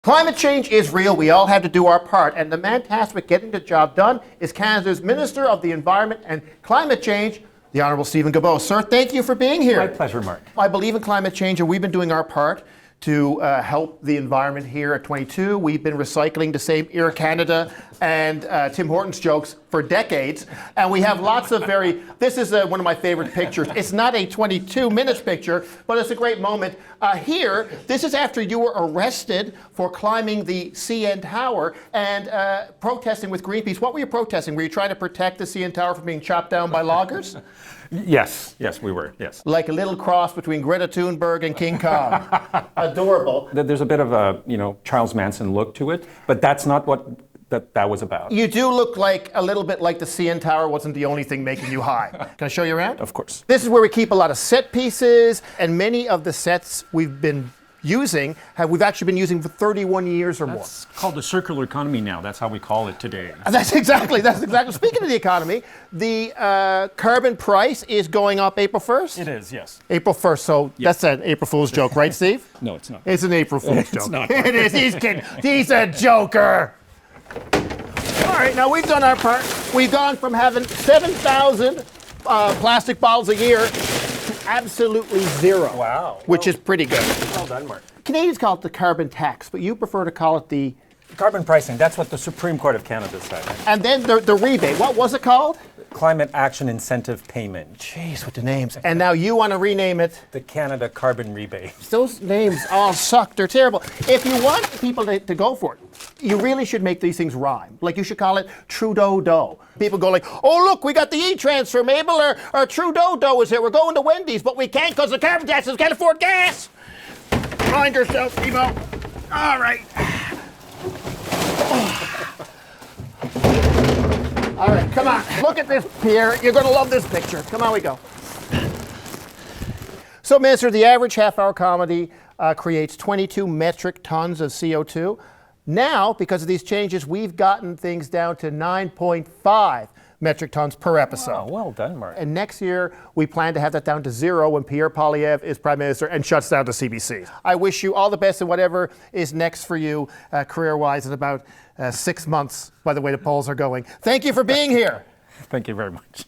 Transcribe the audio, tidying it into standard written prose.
Climate change is real. We all have to do our part. And the man tasked with getting the job done is Canada's Minister of the Environment and Climate Change, the Honourable Steven Guilbeault. Sir, thank you for being here. My pleasure, Mark. I believe in climate change, and we've been doing our part to help the environment here at 22. We've been recycling the same Air Canada and Tim Hortons jokes for decades. And we have lots of this is one of my favorite pictures. It's not a 22 minutes picture, but it's a great moment. Here, this is after you were arrested for climbing the CN Tower and protesting with Greenpeace. What were you protesting? Were you trying to protect the CN Tower from being chopped down by loggers? Yes, we were, yes. Like a little cross between Greta Thunberg and King Kong. Adorable. There's a bit of a, Charles Manson look to it, but that's not what that was about. You do look like a little bit like the CN Tower wasn't the only thing making you high. Can I show you around? Of course. This is where we keep a lot of set pieces, and many of the sets we've been using we've actually been using for 31 years or more. It's called the circular economy now. That's how we call it today. That's exactly. Speaking of the economy, the carbon price is going up April 1st? It is, yes. April 1st, so That's an April Fool's joke, right, Steve? No, it's not. It's an April Fool's joke. It's not. It is. He's kidding. He's a joker. All right, now we've done our part. We've gone from having 7,000 plastic bottles a year to absolutely zero. Wow. Which is pretty good. Well done, Mark. Canadians call it the carbon tax, but you prefer to call it the... Carbon pricing, that's what the Supreme Court of Canada said. And then the rebate, what was it called? Climate Action Incentive Payment. Jeez, with the names. And now you want to rename it? The Canada Carbon Rebate. Those names all suck, they're terrible. If you want people to go for it, you really should make these things rhyme. Like you should call it Trudeau Dough. People go like, oh look, we got the e-transfer, Mabel, or Trudeau Dough is here. We're going to Wendy's, but we can't because the carbon taxes can't afford gas. Mind yourself, Evo. All right. All right, come on. Look at this, Pierre. You're going to love this picture. Come on, we go. So, Minister, the average half-hour comedy creates 22 metric tons of CO2. Now, because of these changes, we've gotten things down to 9.5 metric tons per episode. Wow, well done, Mark. And next year, we plan to have that down to zero when Pierre Poilievre is Prime Minister and shuts down the CBC. I wish you all the best in whatever is next for you career-wise in about 6 months, by the way the polls are going. Thank you for being here. Thank you very much.